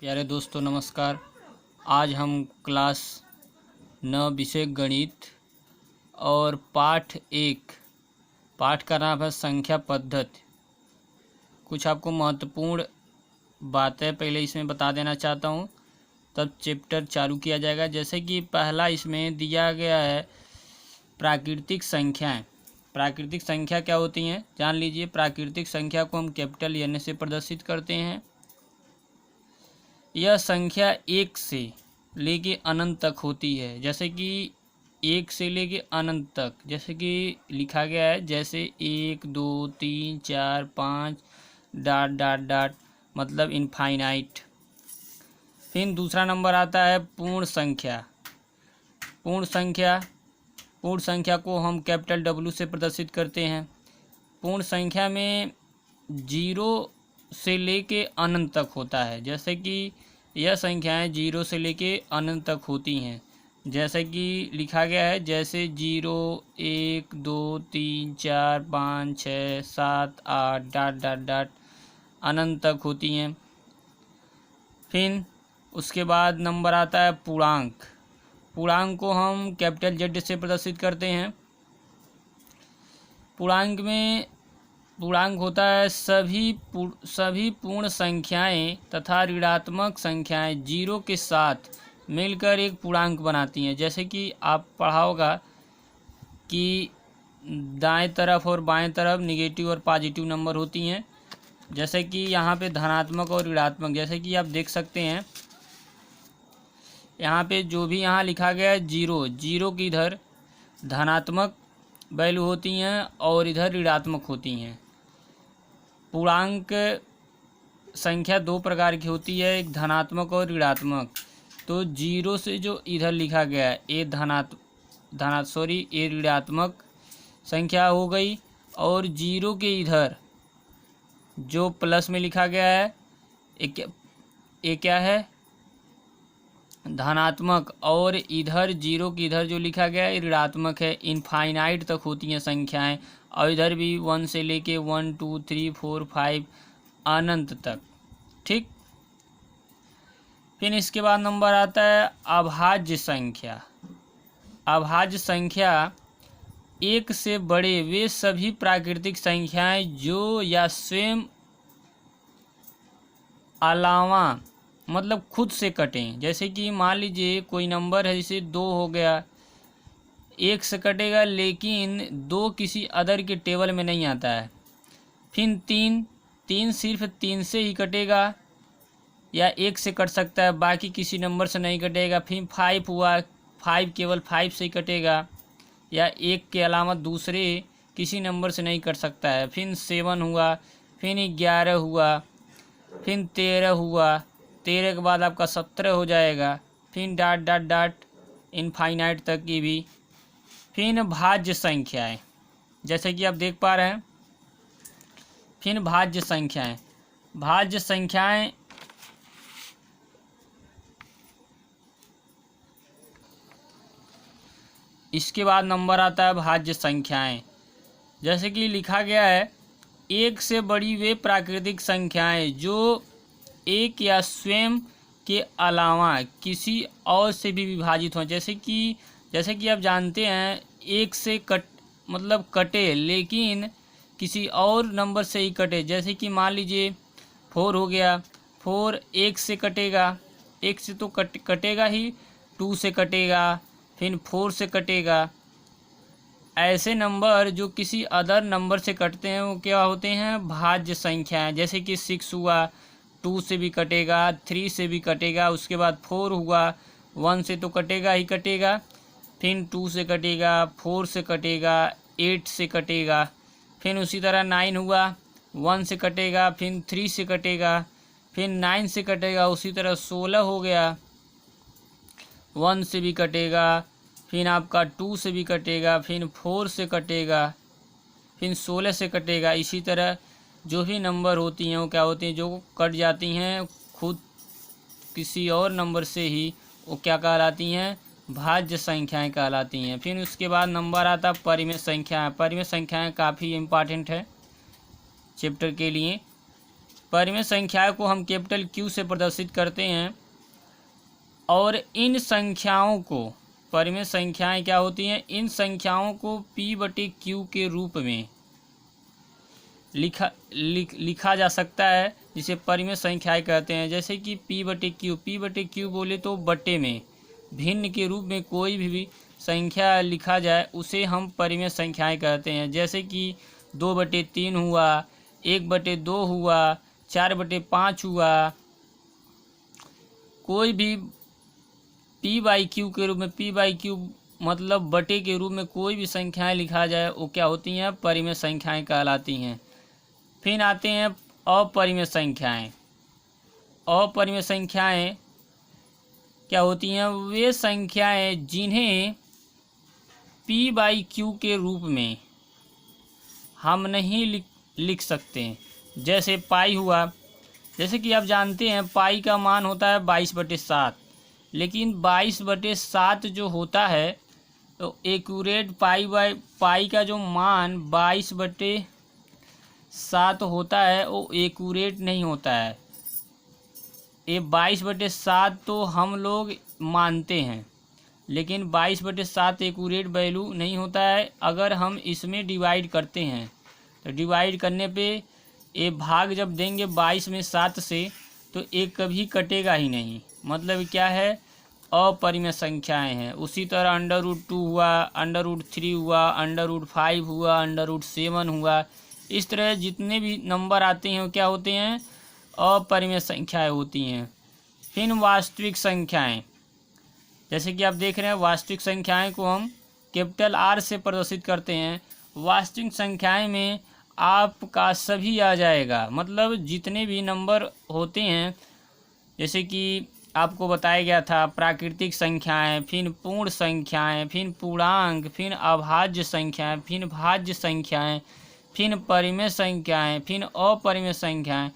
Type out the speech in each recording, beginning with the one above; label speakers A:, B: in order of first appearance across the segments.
A: प्यारे दोस्तों नमस्कार। आज हम क्लास 9 विषय गणित और पाठ 1 पाठ का नाम है संख्या पद्धति। कुछ आपको महत्वपूर्ण बातें पहले इसमें बता देना चाहता हूँ, तब चैप्टर चालू किया जाएगा। जैसे कि पहला इसमें दिया गया है प्राकृतिक संख्याएं। प्राकृतिक संख्या क्या होती हैं जान लीजिए। प्राकृतिक संख्या को हम कैपिटल एन से प्रदर्शित करते हैं। यह संख्या 1 से लेके अनंत तक होती है। जैसे कि 1 से लेके अनंत तक, जैसे कि लिखा गया है, जैसे 1 2 3 4 5 डॉट डॉट डॉट, मतलब इनफाइनाइट। फिर दूसरा नंबर आता है पूर्ण संख्या। पूर्ण संख्या को हम कैपिटल W से प्रदर्शित करते हैं। पूर्ण संख्या में 0 से लेके अनंत तक होता है। जैसे कि यह संख्याएं 0 से लेके अनंत तक होती हैं। जैसे कि लिखा गया है, जैसे 0 1 2 3 4 5 6 7 8 डॉट डॉट डॉट अनंत तक होती हैं। फिर उसके बाद नंबर आता है पूर्णांक। पूर्णांक को हम कैपिटल Z से प्रदर्शित करते हैं। पूर्णांक होता है सभी पूर्ण संख्याएं तथा ऋणात्मक संख्याएं 0 के साथ मिलकर एक पूर्णांक बनाती हैं। जैसे कि आप पढ़ा होगा कि दाएं तरफ और बाएं तरफ निगेटिव और पॉजिटिव नंबर होती हैं। जैसे कि यहाँ पे धनात्मक और ऋणात्मक, जैसे कि आप देख सकते हैं यहाँ पे जो भी यहाँ लिखा गया है 0 की इधर धनात्मक वैल्यू होती हैं और इधर ऋणात्मक होती हैं। पूर्णांक संख्या 2 प्रकार की होती है, एक धनात्मक और ऋणात्मक। तो 0 से जो इधर लिखा गया है ये ये ऋणात्मक संख्या हो गई, और 0 के इधर जो प्लस में लिखा गया है ये क्या है, धनात्मक, और इधर 0 के इधर जो लिखा गया है ऋणात्मक है। इनफाइनाइट तक होती हैं संख्याएं, और इधर भी 1 से लेके 1 2 3 4 5 अनंत तक। ठीक। फिर इसके बाद नंबर आता है अभाज्य संख्या। अभाज्य संख्या 1 से बड़े वे सभी प्राकृतिक संख्याएं जो या स्वयं अलावा मतलब खुद से कटें। जैसे कि मान लीजिए कोई नंबर है, जैसे 2 हो गया, 1 से कटेगा लेकिन 2 किसी अदर के टेबल में नहीं आता है। फिर 3 सिर्फ 3 से ही कटेगा या 1 से कट सकता है, बाकी किसी नंबर से नहीं कटेगा। फिर 5 हुआ, 5 केवल 5 से ही कटेगा या 1 के अलावा दूसरे किसी नंबर से नहीं कट सकता है। फिर 7 हुआ, फिर 11 हुआ, फिर 13 हुआ, 13 के बाद आपका 17 हो जाएगा। फिर डॉट डॉट डॉट इनफाइनाइट तक की भी। फिर भाज्य संख्याएं, जैसे कि आप देख पा रहे हैं। फिर भाज्य संख्याएं इसके बाद नंबर आता है भाज्य संख्याएं। जैसे कि लिखा गया है, 1 से बड़ी वे प्राकृतिक संख्याएं जो 1 या स्वयं के अलावा किसी और से भी विभाजित हों। जैसे कि आप जानते हैं 1 से कटे लेकिन किसी और नंबर से ही कटे। जैसे कि मान लीजिए 4 हो गया, 4 1 से कटेगा, 1 से तो कटेगा ही, 2 से कटेगा, फिर 4 से कटेगा। ऐसे नंबर जो किसी अदर नंबर से कटते हैं वो क्या होते हैं, भाज्य संख्याएं। जैसे कि 6 हुआ, 2 से भी कटेगा, 3 से भी कटेगा। उसके बाद 4 हुआ, 1 से तो कटेगा ही कटेगा, फिर 2 से कटेगा, 4 से कटेगा, 8 से कटेगा। फिर उसी तरह 9 हुआ, 1 से कटेगा, फिर 3 से कटेगा, फिर 9 से कटेगा। उसी तरह 16 हो गया, 1 से भी कटेगा, फिर आपका 2 से भी कटेगा, फिर 4 से कटेगा, फिर 16 से कटेगा। इसी तरह जो भी नंबर होती हैं वो क्या होती हैं, जो कट जाती हैं खुद किसी और नंबर से ही, वो क्या कहलाती हैं, भाज्य संख्याएं कहलाती हैं। फिर उसके बाद नंबर आता है परिमेय संख्याएं। परिमेय संख्याएं काफ़ी इम्पॉर्टेंट है चैप्टर के लिए। परिमेय संख्या को हम कैपिटल Q से प्रदर्शित करते हैं और इन संख्याओं को, परिमेय संख्याएं क्या होती हैं, इन संख्याओं को P/Q के रूप में लिखा जा सकता है, जिसे परिमेय संख्याएं कहते हैं। जैसे कि P/Q बोले तो बटे में भिन्न के रूप में कोई भी संख्या लिखा जाए उसे हम परिमेय संख्याएं कहते हैं। जैसे कि 2/3 हुआ, 1/2 हुआ, 4/5 हुआ। कोई भी P/Q के रूप में, P/Q मतलब बटे के रूप में कोई भी संख्याएं लिखा जाए वो क्या होती हैं, परिमेय संख्याएं कहलाती हैं। फिर आते हैं अपरिमेय संख्याएं। अपरिमेय संख्याएं क्या होती हैं, वे संख्याएं जिन्हें P/Q के रूप में हम नहीं लिख सकते। जैसे पाई हुआ, जैसे कि आप जानते हैं पाई का मान होता है 22/7, लेकिन 22/7 जो होता है तो एक्यूरेट पाई का जो मान 22/7 होता है वो एक्यूरेट नहीं होता है। ये 22/7 तो हम लोग मानते हैं, लेकिन 22/7 एक्यूरेट वैल्यू नहीं होता है। अगर हम इसमें डिवाइड करते हैं तो डिवाइड करने पे ये भाग जब देंगे 22 में 7 से तो एक कभी कटेगा ही नहीं, मतलब क्या है, अपरिमेय संख्याएं हैं। उसी तरह √2 हुआ, √3 हुआ, √5 हुआ, √7 हुआ। इस तरह जितने भी नंबर आते हैं वो क्या होते हैं, अपरिमेय संख्याएं होती हैं। फिर वास्तविक संख्याएं, जैसे कि आप देख रहे हैं वास्तविक संख्याएं को हम कैपिटल R से प्रदर्शित करते हैं। वास्तविक संख्याएं में आपका सभी आ जाएगा, मतलब जितने भी नंबर होते हैं, जैसे कि आपको बताया गया था प्राकृतिक संख्याएं, फिर पूर्ण संख्याएं, फिर पूर्णांक, फिर अभाज्य संख्याएं, फिर भाज्य संख्याएं, फिर परिमेय संख्याएं, फिर अपरिमेय संख्याएं।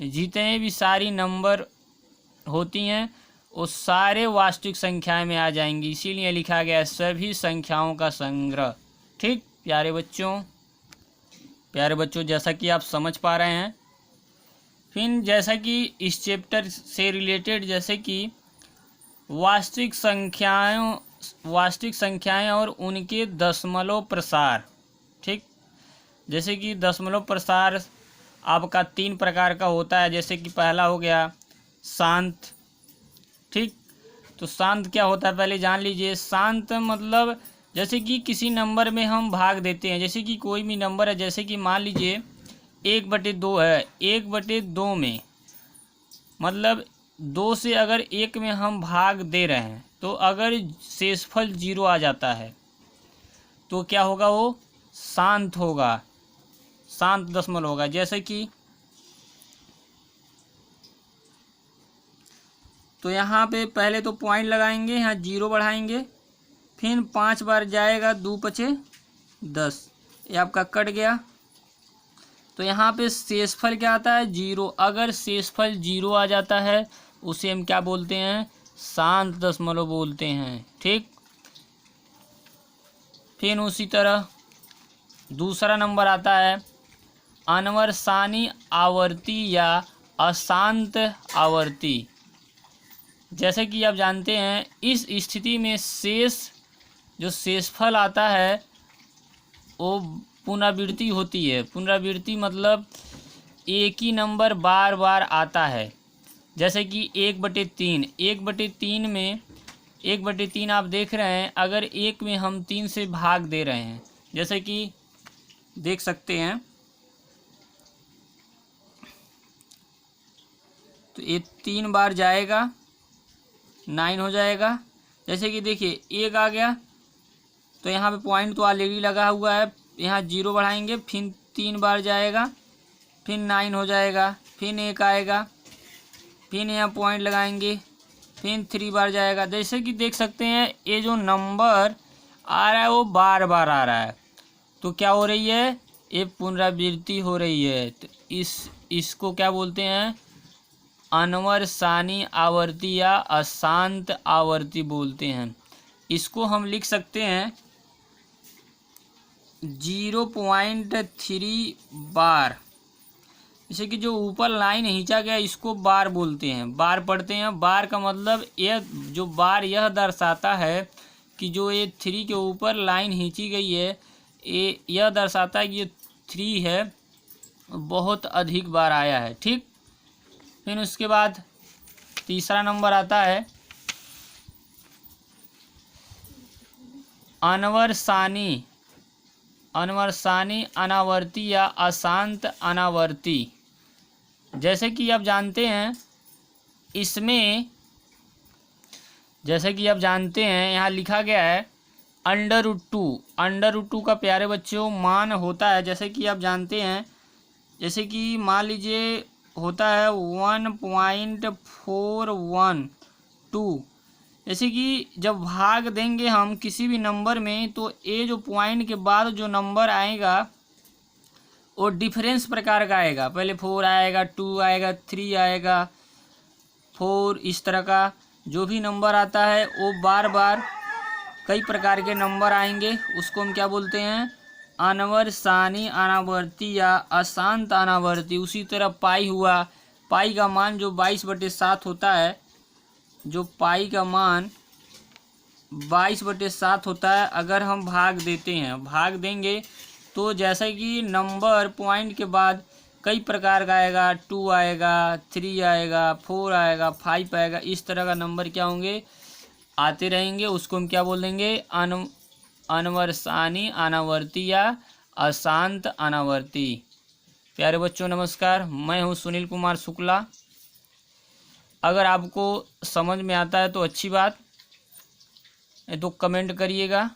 A: जितने भी सारी नंबर होती हैं वो सारे वास्तविक संख्याएं में आ जाएंगी, इसीलिए लिखा गया है सभी संख्याओं का संग्रह। ठीक प्यारे बच्चों, जैसा कि आप समझ पा रहे हैं। फिर जैसा कि इस चैप्टर से रिलेटेड, जैसे कि वास्तविक संख्याएं और उनके दशमलव प्रसार। ठीक, जैसे कि दशमलव प्रसार आपका 3 प्रकार का होता है। जैसे कि पहला हो गया शांत। ठीक, तो शांत क्या होता है पहले जान लीजिए। शांत मतलब जैसे कि किसी नंबर में हम भाग देते हैं, जैसे कि कोई भी नंबर है, जैसे कि मान लीजिए 1/2 है, 1/2 में मतलब 2 से अगर 1 में हम भाग दे रहे हैं तो अगर शेषफल 0 आ जाता है तो क्या होगा, वो शांत होगा, शांत दशमलव होगा। जैसे कि तो यहाँ पे पहले तो पॉइंट लगाएंगे, यहाँ 0 बढ़ाएंगे, फिर 5 बार जाएगा, 2×5 = 10, ये आपका कट गया। तो यहाँ पे शेषफल क्या आता है, 0। अगर शेषफल 0 आ जाता है उसे हम क्या बोलते हैं, शांत दशमलव बोलते हैं। ठीक, फिर उसी तरह दूसरा नंबर आता है अनवरसानी आवर्ती या अशांत आवर्ती। जैसे कि आप जानते हैं इस स्थिति में जो शेषफल आता है वो पुनरावृत्ति होती है। पुनरावृत्ति मतलब एक ही नंबर बार बार आता है। जैसे कि 1/3, 1/3 में 1/3 आप देख रहे हैं, अगर 1 में हम 3 से भाग दे रहे हैं, जैसे कि देख सकते हैं, तो ये 3 बार जाएगा, 9 हो जाएगा। जैसे कि देखिए 1 आ गया तो यहाँ पे पॉइंट तो ऑलरेडी लगा हुआ है, यहाँ 0 बढ़ाएंगे, फिर 3 बार जाएगा, फिर 9 हो जाएगा, फिर 1 आएगा, फिर यहाँ पॉइंट लगाएंगे, फिर 3 बार जाएगा। जैसे कि देख सकते हैं ये जो नंबर आ रहा है वो बार बार आ रहा है, तो क्या हो रही है, ये पुनरावृत्ति हो रही है। तो इसको क्या बोलते हैं, अनवरसानी आवर्ती या अशांत आवर्ती बोलते हैं। इसको हम लिख सकते हैं 0.3 बार जैसे कि जो ऊपर लाइन खींचा गया इसको बार बोलते हैं, बार पढ़ते हैं। बार का मतलब यह जो बार यह दर्शाता है कि जो ये 3 के ऊपर लाइन खींची गई है यह दर्शाता है कि ये 3 है, बहुत अधिक बार आया है। ठीक, फिर उसके बाद तीसरा नंबर आता है अनवरसानी, अनवरसानी अनावर्ती या अशांत अनावर्ती। जैसे कि आप जानते हैं इसमें, जैसे कि आप जानते हैं यहाँ लिखा गया है √2। √2 का प्यारे बच्चों मान होता है, जैसे कि आप जानते हैं, जैसे कि मान लीजिए होता है 1.412। जैसे कि जब भाग देंगे हम किसी भी नंबर में तो ये जो पॉइंट के बाद जो नंबर आएगा वो डिफरेंस प्रकार का आएगा। पहले 4 आएगा, 2 आएगा, 3 आएगा, 4, इस तरह का जो भी नंबर आता है वो बार बार कई प्रकार के नंबर आएंगे। उसको हम क्या बोलते हैं? अनवरसानी अनावर्ती या अशांत अनावर्ती। उसी तरह पाई हुआ, पाई का मान जो 22/7 होता है, जो पाई का मान 22/7 होता है, अगर हम भाग देते हैं, भाग देंगे तो जैसे कि नंबर पॉइंट के बाद कई प्रकार का आएगा, 2 आएगा, 3 आएगा, 4 आएगा, 5 आएगा, इस तरह का नंबर क्या होंगे? आते रहेंगे। उसको हम क्या बोल देंगे? अनवरसानी अनावर्ती या अशांत अनावर्ती। प्यारे बच्चों नमस्कार, मैं हूं सुनील कुमार शुक्ला। अगर आपको समझ में आता है तो अच्छी बात, तो कमेंट करिएगा।